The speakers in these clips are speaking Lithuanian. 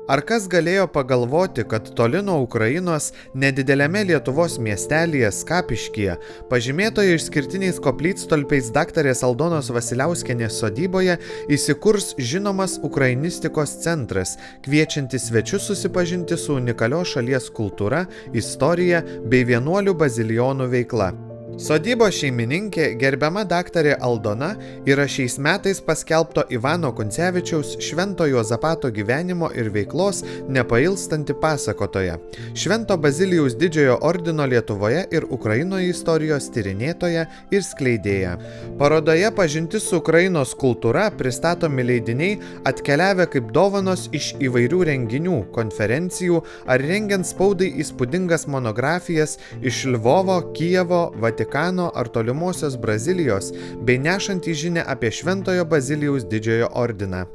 Ar kas galėjo pagalvoti, kad toli nuo Ukrainos, nedideliame Lietuvos miestelyje Skapiškyje, pažymėtoje išskirtiniais koplytstulpiais daktarės Aldonos Vasiliauskienės sodyboje įsikurs žinomas ukrainistikos centras, kviečiantis svečius susipažinti su unikalios šalies kultūra, istorija bei vienuolių bazilijonų veikla. Sodybos šeimininkė, gerbiama daktarė Aldona, yra šiais metais paskelbto Ivano Kuncevičiaus Švento Juozapato gyvenimo ir veiklos nepailstanti pasakotoja, Švento Bazilijaus didžiojo ordino Lietuvoje ir Ukrainoje istorijos tyrinėtoja ir skleidėja. Parodoje Pažintis su Ukrainos kultūra pristatomi leidiniai atkeliavę kaip dovanos iš įvairių renginių, konferencijų ar rengiant spaudai įspūdingas monografijas iš Lvovo, Kijevo, Vatikano ar tolimosios Brazilijos, bei nešantį žinią apie Šventojo Bazilijaus didžiojo ordiną.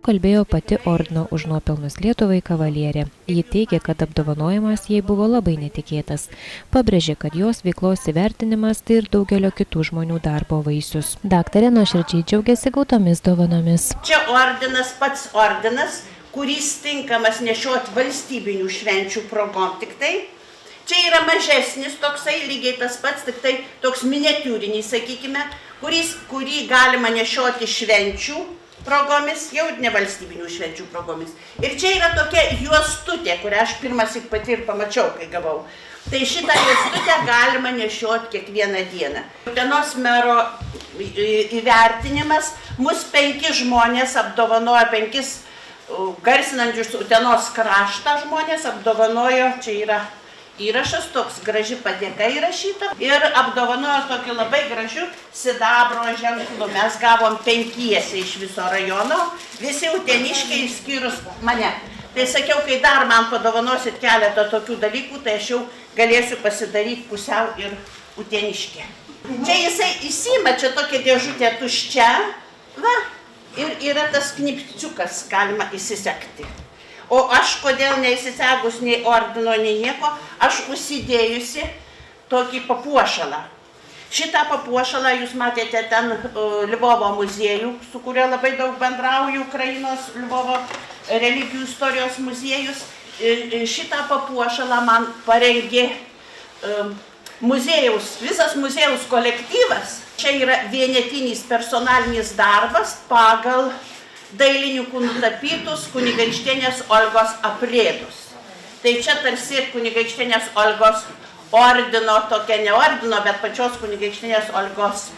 Kalbėjo pati ordino už nuopelnus Lietuvai kavalierė. Ji teigė, kad apdovanojimas jai buvo labai netikėtas. Pabrėžė, kad jos veiklos įvertinimas tai ir daugelio kitų žmonių darbo vaisius. Daktarė nuoširdžiai džiaugiasi gautomis dovanomis. Čia ordinas, pats ordinas, kuris tinkamas nešioti valstybinių švenčių progom tik tai. Čia yra mažesnis toksai, lygiai tas pats, tik tai toks miniatiūrinis, sakykime, kurį galima nešioti švenčių progomis, jau ne valstybinių švenčių progomis. Ir čia yra tokia juostutė, kurią aš pirmąsyk pati ir pamačiau, kai gavau. Tai šitą juostutę galima nešioti kiekvieną dieną. Utenos mero įvertinimas, mus 5 žmonės apdovanojo, 5 garsinančius Utenos kraštą žmonės apdovanojo, čia yra įrašas, toks graži padėka įrašyta ir apdovanojo tokiu labai gražiu sidabro ženklu. Mes gavom 5 iš viso rajono, visi uteniškiai išskyrus mane. Tai sakiau, kai dar man padovanosit keletą tokių dalykų, tai aš jau galėsiu pasidaryti pusiau ir uteniškė. Čia jisai įsima, čia tokia dėžutė tuščia, va, ir yra tas knipciukas, galima įsisekti. O aš, kodėl neįsisegus nei ordino, nei nieko, aš užsidėjusi tokį papuošalą. Šitą papuošalą jūs matėte ten Lvovo muziejų, su kurio labai daug bendrauju, Ukrainos Lvovo religijų istorijos muziejus. Šitą papuošalą man parengė muziejaus, visas muziejaus kolektyvas. Čia yra vienetinis personalinis darbas pagal dailininkų nutapytus kunigaikštienės Olgos aprėdus. Tai čia tarsi kunigaikštienės Olgos ordino, tokia ne ordino, bet pačios kunigaikštienės Olgos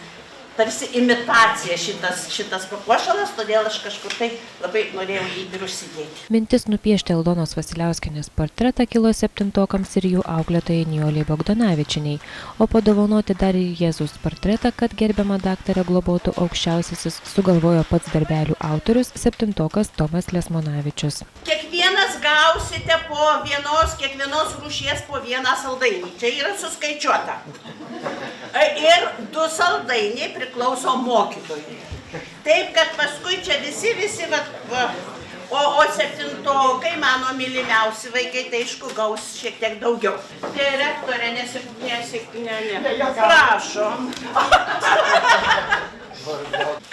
tarsi imitacija šitas papuošalas, todėl aš kažkur tai labai norėjau jį ir užsidėti. Mintis nupiešti Aldonos Vasiliauskienės portretą kilo 7-okams ir jų auklėtojai Nijolei Bogdanavičienei, o padovanoti dar ir Jėzaus portretą, kad gerbiama daktarė globotų aukščiausiasis, sugalvojo pats darbelių autorius 7-okas Tomas Lesmonavičius. Kiekvienas gausite po kiekvienos rūšies po 1 saldainį. Čia yra suskaičiuota. Ir 2 saldainiai priklauso mokytojui. Taip, kad paskui čia visi, o 7-okai, mano mylimiausi vaikai, tai aišku, gaus šiek tiek daugiau. Direktorė, prašom.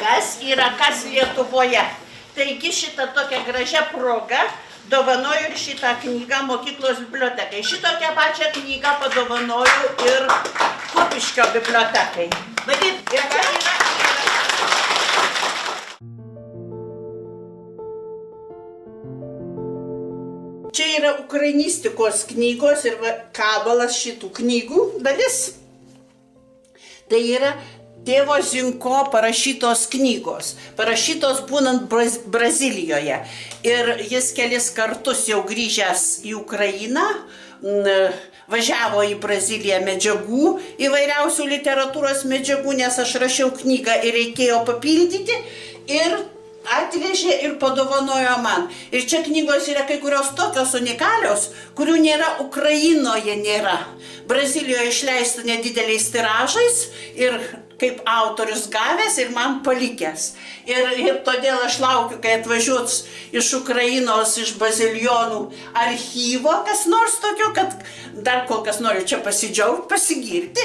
Kas Lietuvoje? Taigi šitą tokią gražią progą dovanoju ir šitą knygą mokyklos bibliotekai. Šitokią pačią knygą padovanoju ir Kupiškio bibliotekai. Matyt, ir ką yra? Čia yra ukrainistikos knygos ir kabalas šitų knygų dalis. Tai yra tėvo Zinko parašytos knygos, parašytos būnant Brazilijoje. Ir jis kelis kartus jau grįžęs į Ukrainą, važiavo į Braziliją medžiagų, įvairiausių literatūros medžiagų, nes aš rašiau knygą ir reikėjo papildyti. Ir atvežė ir padovanojo man. Ir čia knygos yra kai kurios tokios unikalios, kurių nėra Ukrainoje nėra. Brazilijoje išleista nedideliais tiražais ir kaip autorius gavęs ir man palikęs. Ir todėl aš laukiu, kai atvažiuos iš Ukrainos, iš bazilijonų archyvo, kas nors tokio, kad dar kol kas noriu čia pasidžiaugti, pasigirti,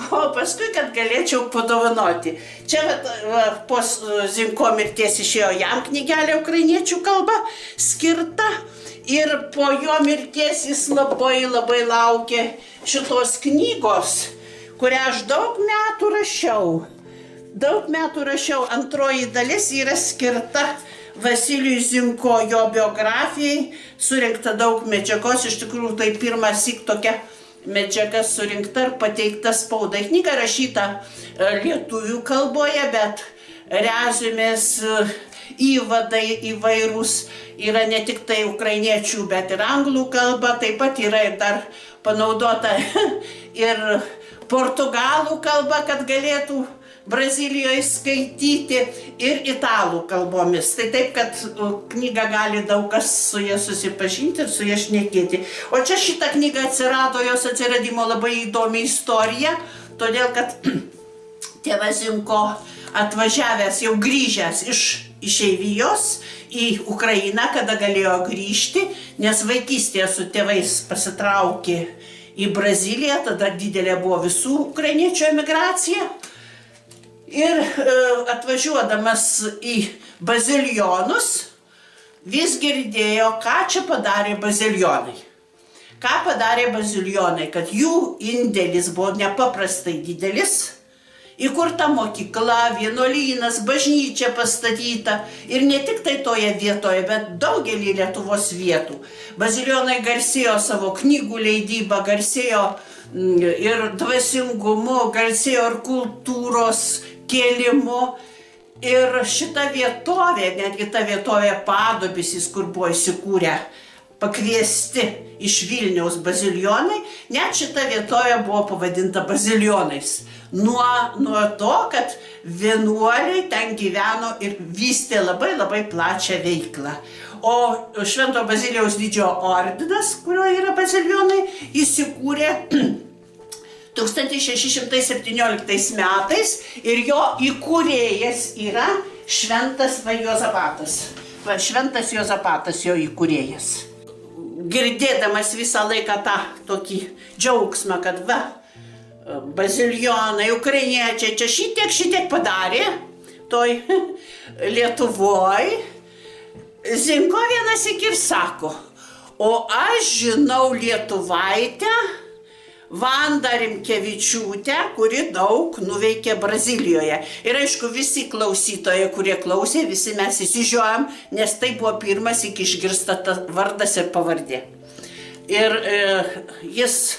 o paskui, kad galėčiau padovanoti. Čia po Zinko mirties išėjo turėjo jam knygelę ukrainiečių kalba skirta. Ir po jo mirties jis labai laukė šitos knygos, kurią aš daug metų rašiau. Antroji dalis yra skirta Vasilijui Zinko, jo biografijai, surinkta daug medžiagos, iš tikrųjų tai pirmąsyk tokia medžiaga surinkta ir pateikta spaudai. Knyga rašyta lietuvių kalboje, bet reziumės, įvadai įvairūs yra ne tik tai ukrainiečių, bet ir anglų kalba, taip pat yra ir dar panaudota ir portugalų kalba, kad galėtų Brazilijoje skaityti, ir italų kalbomis. Tai taip, kad knygą gali daug kas su ja susipažinti ir su ja šnekėti. O čia šita knyga atsirado, jos atsiradimo labai įdomi istorija, todėl kad tėvas Zinko atvažiavęs, jau grįžęs iš išeivijos į Ukrainą, kada galėjo grįžti, nes vaikystėje su tėvais pasitraukė į Braziliją, tada didelė buvo visų ukrainiečių emigracija. Ir atvažiuodamas į bazilionus, vis girdėjo, ką čia padarė bazilionai. Ką padarė bazilionai, kad jų indėlis buvo nepaprastai didelis. Įkurta mokykla, vienuolynas, bažnyčia pastatyta ir ne tik tai toje vietoje, bet daugelį Lietuvos vietų. Bazilionai garsėjo savo knygų leidybą, garsėjo ir dvasingumu, garsėjo ir kultūros kėlimu. Ir šita vietovė, netgi ta vietovė Padubisis, kur buvo įsikūrę pakviesti iš Vilniaus bazilionai, net šita vietovė buvo pavadinta bazilionais. Nuo to, kad vienuoliai ten gyveno ir vystė labai plačią veiklą. O Švento Bazilijaus didžiojo ordinas, kurio yra bazilionai, įsikūrė 1617 metais ir jo įkūrėjas yra Šventas Jozapatas. Šventas Jozapatas jo įkūrėjas. Girdėdamas visą laiką tą tokį džiaugsmą, kad bazilionai, ukrainiečiai čia šitiek padarė, toj Lietuvoj, Zinko vienąsyk ir sako, o aš žinau lietuvaitę Vandą Rimkevičiūtę, kuri daug nuveikė Brazilijoje. Ir aišku, visi klausytojai, kurie klausė, visi mes įsižiojom, nes tai buvo pirmas iki išgirsta vardas ir pavardė. Ir jis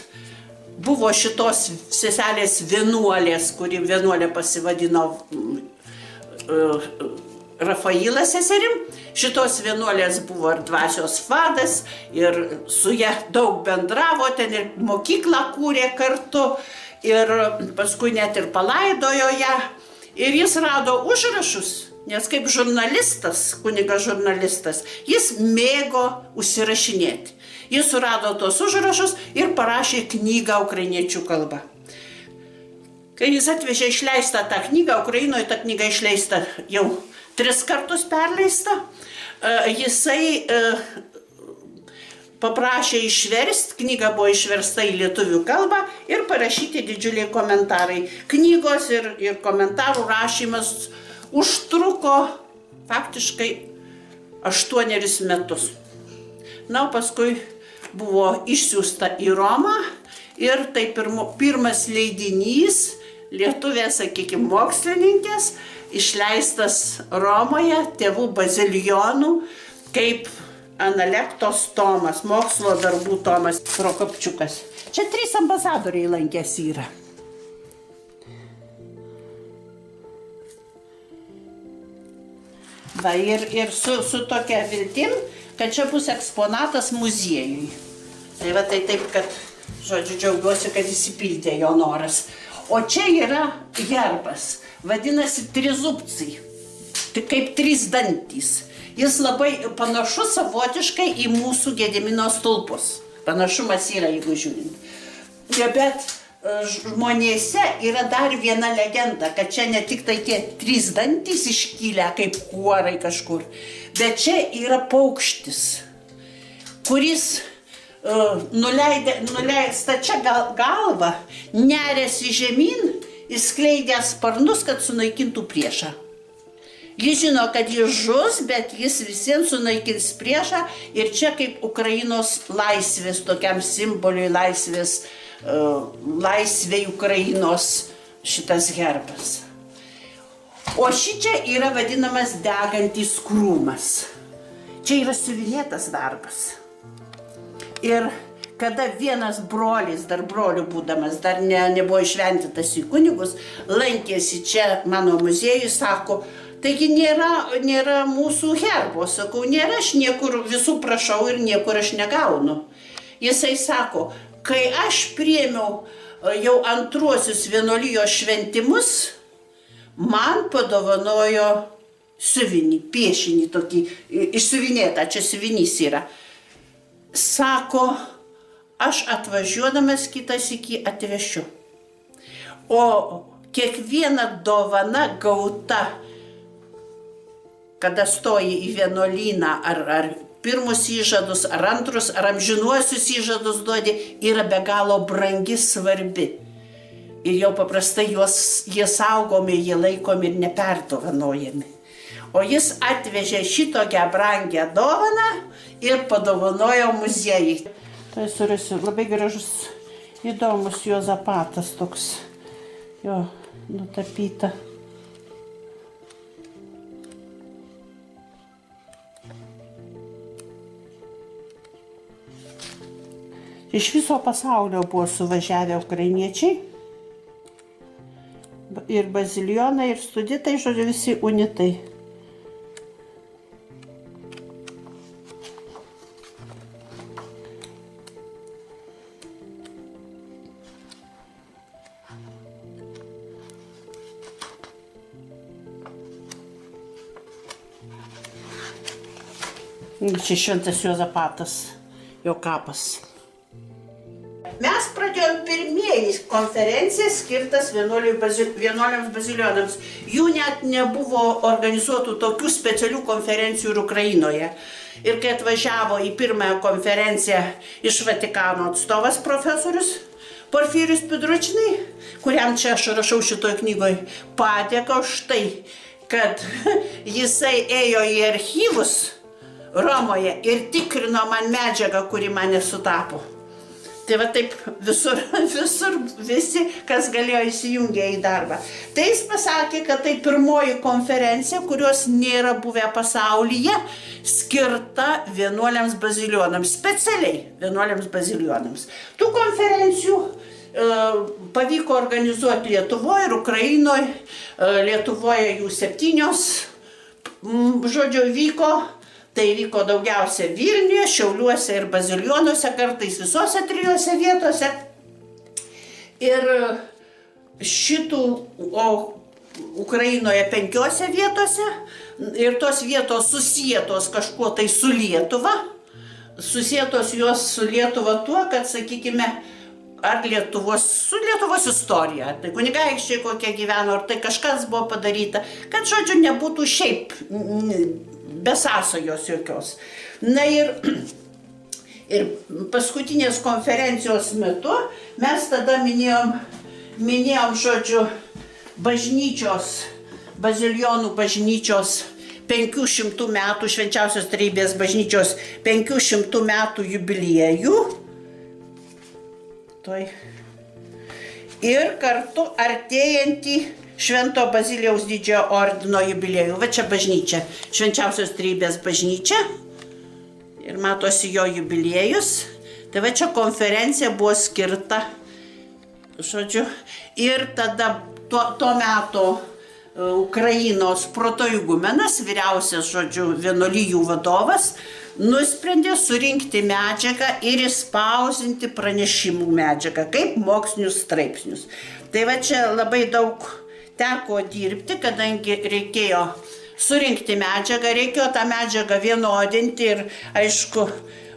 buvo šitos seselės vienuolės, kuri vienuolė pasivadino Rafailas seserim. Šitos vienuolės buvo ir dvasios vadas, ir su ja daug bendravo, ten ir mokyklą kūrė kartu, ir paskui net ir palaidojo ją. Ir jis rado užrašus, nes kaip žurnalistas, kunigas žurnalistas, jis mėgo užsirašinėti. Jis surado tos užrašus ir parašė knygą ukrainiečių kalba. Kai jis atvežė išleistą tą knygą, Ukrainoje ta knyga išleista jau 3 kartus perleista, jisai paprašė išversti, knyga buvo išversta į lietuvių kalbą ir parašyti didžiuliai komentarai. Knygos ir komentarų rašymas užtruko faktiškai 8 metus. Na, paskui buvo išsiųsta į Romą ir tai pirmas leidinys lietuvės, sakykime, mokslininkės, išleistas Romoje tėvų bazilijonų kaip analektos tomas, mokslo darbų tomas Prokopčiukas. Čia 3 ambasadoriai lankėsi yra. Ir su tokia viltim, kad čia bus eksponatas muziejui. Tai taip, kad, žodžiu, džiaugiuosi, kad įsipildė jo noras. O čia yra herbas, vadinasi trizubcai, tai kaip 3 dantys. Jis labai panašus savotiškai į mūsų Gedimino stulpus. Panašumas yra, jeigu žiūrint. Bet žmonėse yra dar viena legenda, kad čia ne tik tai tie 3 dantys iškylę kaip kuorai kažkur, bet čia yra paukštis, kuris nuleista čia galvą, nerėsi žemyn, įskleidė sparnus, kad sunaikintų priešą. Jis žino, kad jis žus, bet jis visiems sunaikins priešą ir čia kaip Ukrainos laisvės, tokiam simboliui laisvės, laisvei Ukrainos šitas herbas. O šičia yra vadinamas degantis krūmas. Čia yra siuvinėtas darbas. Ir kada vienas brolis, dar broliu būdamas, dar nebuvo išventintas į kunigus, lankėsi čia mano muziejui, sako, taigi nėra mūsų herbo, sakau, nėra, aš niekur visų prašau ir niekur aš negaunu. Jisai sako, kai aš priėmiau jau antruosius vienuolijos šventimus, man padovanojo siuvinį, piešinį tokį, išsiuvinėtą, čia siuvinys yra. Sako, aš atvažiuodamas kitas iki atvešiu. O kiekviena dovana gauta, kada stoji į vienuolyną, ar pirmus įžadus, ar antrus, ar amžinuosius įžadus duodi, yra be galo brangi, svarbi. Ir jau paprastai jie saugomi, jie laikomi ir neperdovanojami. O jis atvežė šitokią brangią dovaną ir padovanojo muziejui. Tai surasiu labai gražus, įdomus Juozapatas toks, jo nutapyta. Iš viso pasaulio buvo suvažiavę ukrainiečiai ir bazilijonai, ir studitai, žodžiu, visi unitai. Čia šventas Juozapatas, jo kapas. Mes pradėjom pirmieji konferencijas skirtas vienuoliams bazilijonams. Jų net nebuvo organizuotų tokių specialių konferencijų ir Ukrainoje. Ir kai atvažiavo į pirmąją konferenciją iš Vatikano atstovas profesorius Porfirijus Pidručnai, kuriam čia aš rašau šitoj knygoj, padėka už tai, kad jisai ėjo į archyvus Romoje ir tikrino man medžiagą, kuri man nesutapo. Tai va taip visur visi, kas galėjo įsijungė į darbą. Tai jis pasakė, kad tai pirmoji konferencija, kurios nėra buvę pasaulyje, skirta vienuoliams bazilijonams, specialiai vienuoliams bazilijonams. Tų konferencijų pavyko organizuoti Lietuvoje ir Ukrainoje. Lietuvoje jų 7, žodžiu, vyko. Tai vyko daugiausia Vilniuje, Šiauliuose ir Bazilijonuose, kartais visose 3 vietose. Ir šitų Ukrainoje 5 vietose. Ir tos vietos susietos kažkuo tai su Lietuva. Susietos jos su Lietuva tuo, kad, sakykime, ar su Lietuvos istorija, ar tai kunigaikščiai kokie gyveno, ar tai kažkas buvo padaryta, kad, žodžiu, nebūtų šiaip be sąsajos jokios. Na ir paskutinės konferencijos metu mes tada minėjom, žodžiu, bažnyčios, bazilijonų bažnyčios 500 metų, Švenčiausios Trejybės bažnyčios 500 metų jubiliejų. Ir kartu artėjantį Švento Bazilijaus didžiojo ordino jubiliejų. Va čia bažnyčia, Švenčiausios Trejybės bažnyčia. Ir matosi jo jubiliejus. Tai va čia konferencija buvo skirta, žodžiu. Ir tada tuo metu Ukrainos protoigumenas, vyriausias, žodžiu, vienuolijų vadovas, nusprendė surinkti medžiagą ir išspausinti pranešimų medžiagą, kaip mokslinius straipsnius. Tai va čia labai daug teko dirbti, kadangi reikėjo surinkti medžiagą, reikėjo tą medžiagą vienodinti ir, aišku,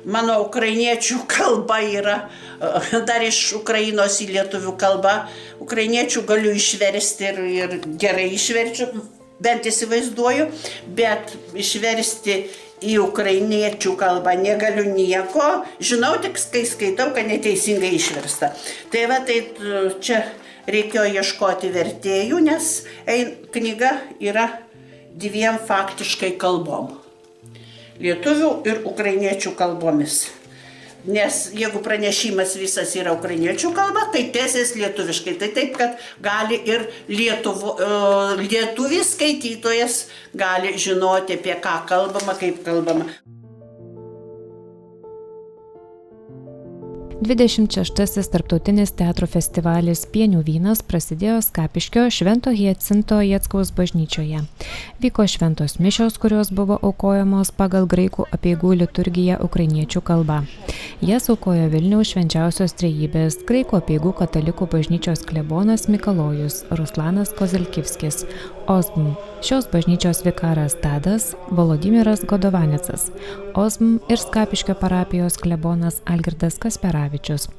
mano ukrainiečių kalba yra dar iš Ukrainos į lietuvių kalbą. Ukrainiečių galiu išversti ir gerai išverčiu, bent įsivaizduoju, bet išversti į ukrainiečių kalbą negaliu nieko, žinau tik, kai skaitau, kad neteisingai išversta. Tai va, tai čia reikėjo ieškoti vertėjų, nes knyga yra dviem faktiškai kalbom. Lietuvių ir ukrainiečių kalbomis. Nes jeigu pranešimas visas yra ukrainiečių kalba, tai tezės lietuviškai. Tai taip, kad gali ir lietuvis skaitytojas gali žinoti, apie ką kalbama, kaip kalbama. 26. Tarptautinis teatro festivalis Pienių vynas prasidėjo Skapiškio Švento Hiacinto Jackaus bažnyčioje. Vyko šventos mišios, kurios buvo aukojamos pagal graikų apeigų liturgiją ukrainiečių kalba. Jas aukojo Vilniaus Švenčiausios Trejybės graikų apeigų katalikų bažnyčios klebonas Mikalojus, Ruslanas Kozelkivskis, OSM, šios bažnyčios vikaras Tadas, Volodimiras Godovanecas, OSM ir Skapiškio parapijos klebonas Algirdas Kasperavičius.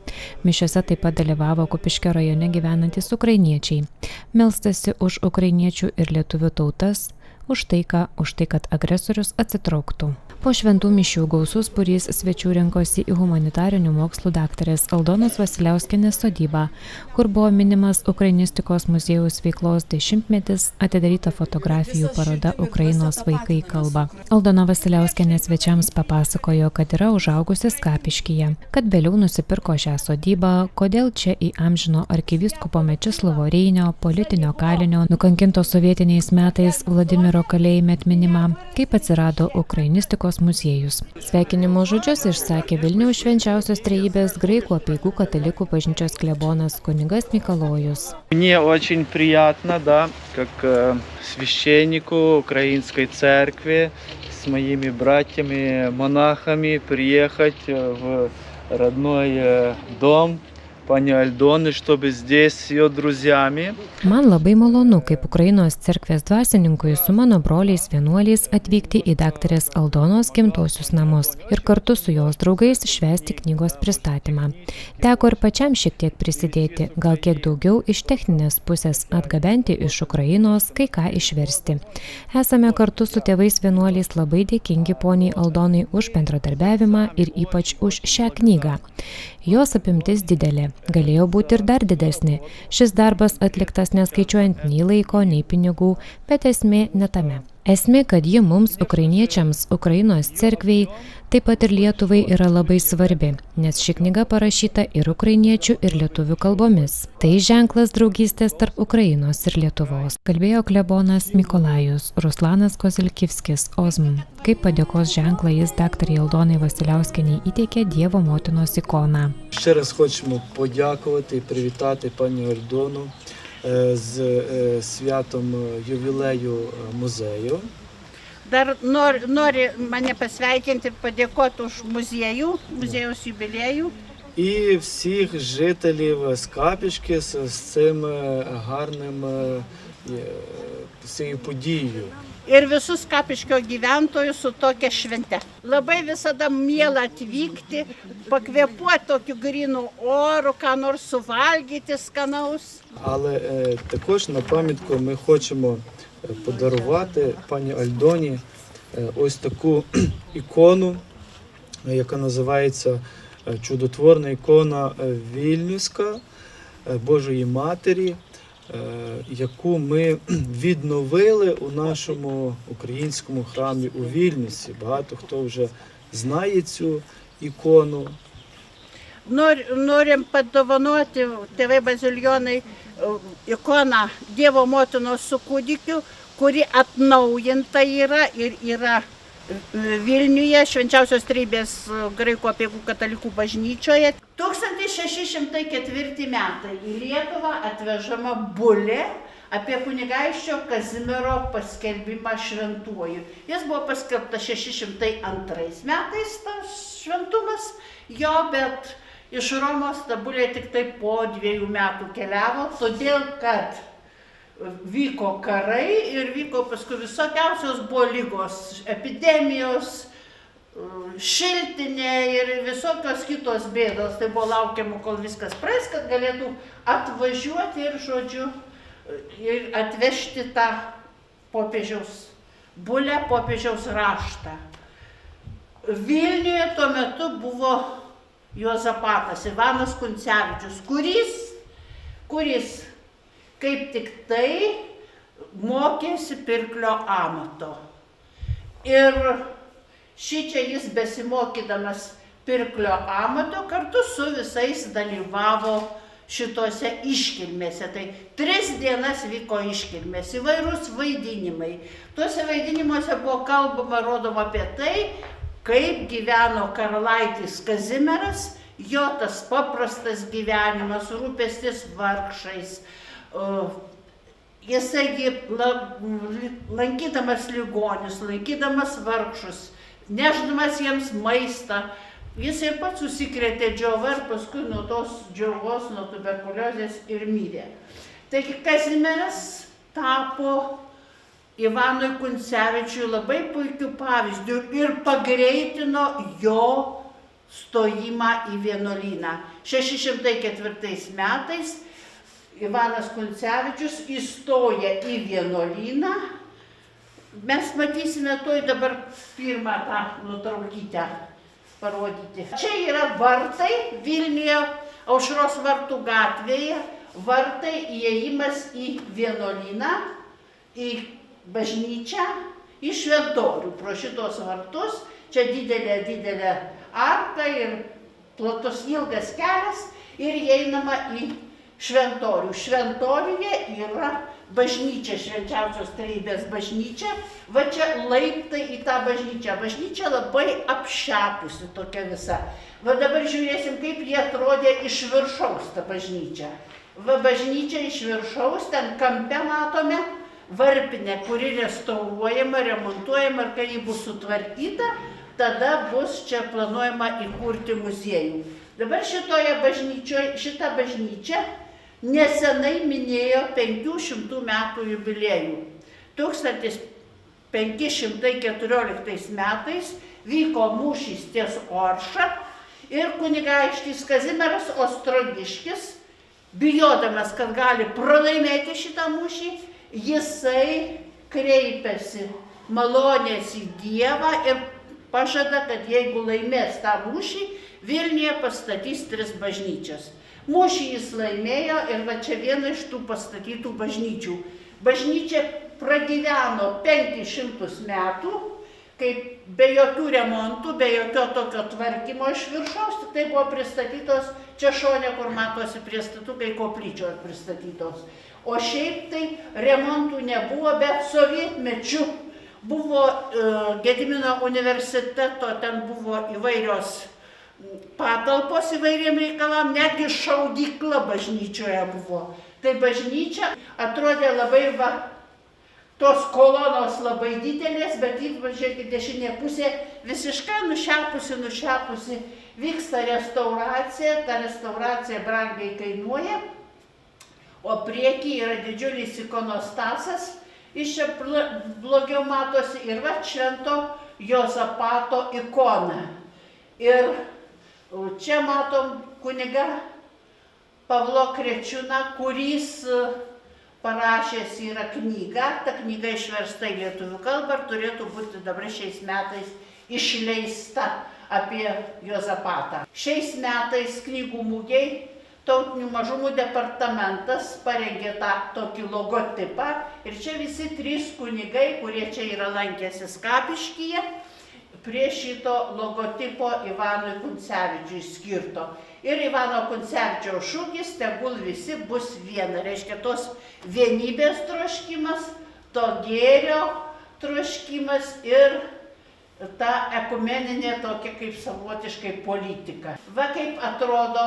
Mišiose taip pat dalyvavo Kupiškio rajone gyvenantys ukrainiečiai. Melstasi už ukrainiečių ir lietuvių tautas, už taiką, už tai, kad agresorius atsitrauktų. Po šventų mišių gausus būrys svečių rinkosi į humanitarinių mokslų daktarės Aldonos Vasiliauskienės sodybą, kur buvo minimas Ukrainistikos muziejaus veiklos 10-metis, atidaryta fotografijų paroda Ukrainos vaikai kalba. Aldona Vasiliauskienė svečiams papasakojo, kad yra užaugusi Skapiškyje, kad vėliau nusipirko šią sodybą, kodėl čia įamžino arkivyskupo Mečislovo Reinio, politinio kalinio, nukankinto sovietiniais metais Vladimiro kalėjime atminimą, kaip atsirado Ukrainistikos muziejus. Sveikinimo žodžius išsakė Vilniaus Švenčiausios Trejybės graikų apeigų katalikų bažnyčios klebonas kunigas Mikalojus. Мне очень приятно, как священнику Украинской церкви с моими братьями-монахами приехать в родной дом пани Альдоны, чтобы здесь с ее друзьями. Man labai malonu, kaip Ukrainos cerkvės dvasininkui su mano broliais vienuoliais atvykti į daktarės Aldonos gimtosius namus ir kartu su jos draugais švęsti knygos pristatymą. Teko ir pačiam šiek tiek prisidėti, gal kiek daugiau iš techninės pusės atgabenti iš Ukrainos, kai ką išversti. Esame kartu su tėvais vienuoliais labai dėkingi poniai Aldonai už bendradarbiavimą ir ypač už šią knygą. Jos apimtis didelė, galėjo būti ir dar didesnė. Šis darbas atliktas neskaičiuojant nei laiko, nei pinigų, bet esmė ne tame. Esmė, kad ji mums, ukrainiečiams, Ukrainos cerkvei, taip pat ir Lietuvai yra labai svarbi, nes ši knyga parašyta ir ukrainiečių, ir lietuvių kalbomis. Tai ženklas draugystės tarp Ukrainos ir Lietuvos. Kalbėjo klebonas Mikolajus, Ruslanas Kozelkivskis, OSM. Kaip padėkos ženklą jis daktarei Aldonai Vasiliauskienei įteikė Dievo motinos ikoną. Ще раз хочемо подякувати і привітати пані Альдону з святом ювілею музею. Dar nori mane pasveikinti ir padėkoti už muziejaus jubiliejų. І всіх жителів Скапішки з цим гарним цією подією. Ir visus Skapiškio gyventojus su tokia švente. Labai visada miela atvykti, pakvėpuoti tokiu grynu oru, ką nors suvalgyti skanaus. Але також на пам'ятку ми хочемо подарувати пані Альдоні ось таку ікону, яка називається чудотворна ікона Вільнюська Божої Матері, яку ми відновили у нашому українському храмі у Вільнюсі. Багато хто вже знає цю ікону. Norim padovanoti tėvai bazilijonai ikoną Dievo motinos su kūdikiu, kuri atnaujinta yra ir yra Vilniuje, Švenčiausios Trejybės graikų apeigų katalikų bažnyčioje. 1604 metai į Lietuvą atvežama bulė apie kunigaikščio Kazimiero paskelbimą šventuoju. Jis buvo paskelbtas 602 metais, tas šventumas jo, bet iš Romos ta bulė tik tai po 2 metų keliavo, todėl kad vyko karai ir vyko paskui visokiausios buvo ligos, epidemijos, šiltinė ir visokios kitos bėdos. Tai buvo laukiama, kol viskas praeis, kad galėtų atvažiuoti ir, žodžiu, ir atvežti tą popiežiaus bulę, popiežiaus raštą. Vilniuje tuo metu buvo Juozapatas Ivanas Kuncevičius, kuris kaip tik tai mokėsi pirklio amato. Ir šičia jis besimokydamas pirklio amato kartu su visais dalyvavo šitose iškilmėse. Tai 3 dienas vyko iškilmės, įvairūs vaidinimai. Tuose vaidinimuose buvo kalbama, rodoma apie tai, kaip gyveno karalaitis Kazimieras, jo tas paprastas gyvenimas, rūpestis vargšais. Jisai lankydamas ligonius, lankydamas vargšus, nešdamas jiems maistą, jis ir pats susikrėtė džiova ir paskui nuo tos džiovos, nuo tuberkuliozės ir mirė. Taigi Kazimieras tapo Ivanui Kuncevičiui labai puikiu pavyzdžiu ir pagreitino jo stojimą į vienuolyną. 604 metais Ivanas Kuncevičius įstoja į vienuolyną. Mes matysime toj dabar pirmą tą nuotraukytę parodyti. Čia yra vartai Vilniuje, Aušros vartų gatvėje, vartai įėjimas į vienuolyną, į bažnyčią, į šventorių. Pro šitos vartus, čia didelė arka ir platus ilgas kelias ir įeinama į šventorių. Šventoriuje yra bažnyčia, Švenčiausios Trejybės bažnyčia. Va čia laiptai į tą bažnyčią. Bažnyčia labai apšepusi tokia visa. Va dabar žiūrėsim, kaip jie atrodė iš viršaus ta bažnyčia. Va bažnyčia iš viršaus, ten kampe matome varpinę, kuri restauruojama, remontuojama ir kai ji bus sutvarkyta, tada bus čia planuojama įkurti muziejų. Dabar šita bažnyčia nesenai minėjo 500 metų jubiliejų. 1514 metais vyko mūšis ties Orša ir kunigaikštis Kazimieras Ostrogiškis, bijodamas, kad gali pralaimėti šitą mūšį, jisai kreipiasi malonės į Dievą ir pažada, kad jeigu laimės tą mūšį, Vilniuje pastatys 3 bažnyčias. Mūšį jis laimėjo ir va čia viena iš tų pastatytų bažnyčių. Bažnyčia pragyveno 500 metų, kaip be jokių remontų, be jokio tokio tvarkymo iš viršaus, tik tai buvo pristatytos čia šone, kur matosi prie statukai koplyčios pristatytos. O šiaip tai remontų nebuvo, bet sovietmečiu buvo Gedimino universiteto, ten buvo įvairios patalpos įvairiem reikalam, netgi šaudykla bažnyčioje buvo. Tai bažnyčia atrodė labai, tos kolonos labai didelės, bet žiūrėkit, dešinė pusė visiškai nušepusi, vyksta restauracija, ta restauracija brangiai kainuoja, o prieky yra didžiulis ikonostasas, iš čia blogiau matosi ir va Švento Jozapato ikona. Ir čia matom kunigą Pavlo Krečiūną, kuris parašęs yra knygą. Ta knyga išversta į lietuvių kalbą ir turėtų būti dabar šiais metais išleista apie Jozapatą. Šiais metais knygų mugėj Tautinių mažumų departamentas parengė tą tokį logotipą ir čia visi 3 kunigai, kurie čia yra lankęsi Skapiškyje, prie šito logotipo Ivanui Kuncevičiui skirto. Ir Ivano Kuncevičiaus šūkis tegul visi bus viena. Reiškia, tos vienybės troškimas, to gėrio troškimas ir ta ekumeninė tokia kaip savotiškai politika. Va kaip atrodo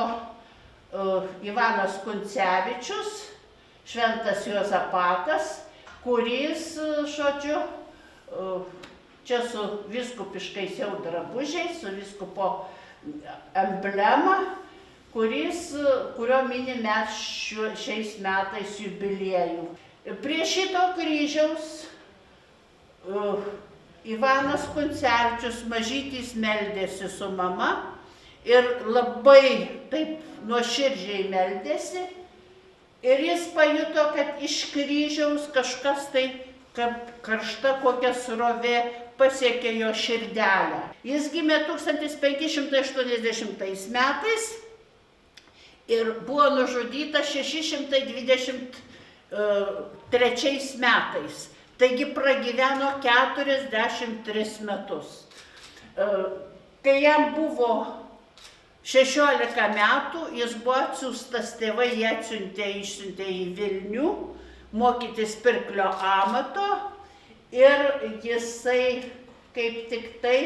Ivanas Kuncevičius, Šventas Jozapatas, kuris, žodžiu, čia su vyskupiškais jau drabužiais, su vyskupo emblema, kurio minim mes šiais metais jubiliejų. Prie šito kryžiaus Ivanas Kuncevičius mažytis meldėsi su mama ir labai taip nuoširdžiai meldėsi. Ir jis pajuto, kad iš kryžiaus kažkas tai karšta kokia srovė pasiekė jo širdelę. Jis gimė 1580 metais ir buvo nužudyta 620 metais. Taigi pragyveno 43 metus. Kai jam buvo 16 metų, jis buvo atsiųstas, tėvai jį išsiuntė į Vilnių mokytis pirklio amato ir jisai kaip tik tai,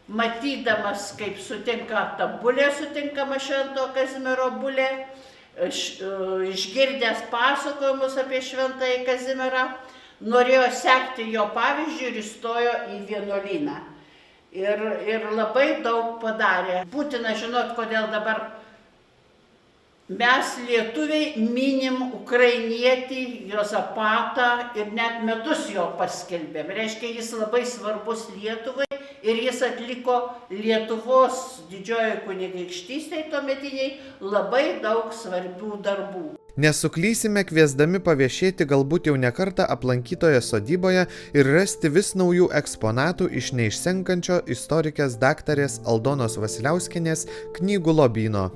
matydamas, kaip sutinka ta bulė, sutinkama Švento Kazimiero bulė, išgirdęs pasakojimus apie Šventąjį Kazimierą, norėjo sekti jo pavyzdžių ir įstojo į vienuolyną. Ir labai daug padarė. Būtina žinot, kodėl dabar mes lietuviai minim ukrainietį Jozapatą ir net metus jo paskelbėm. Reiškia, jis labai svarbus Lietuvai ir jis atliko Lietuvos didžiojoje kunigaikštystėje tuometiniai labai daug svarbių darbų. Nesuklysime kviesdami paviešėti galbūt jau nekartą aplankytoje sodyboje ir rasti vis naujų eksponatų iš neišsenkančio istorikės daktarės Aldonos Vasiliauskienės knygų lobyno.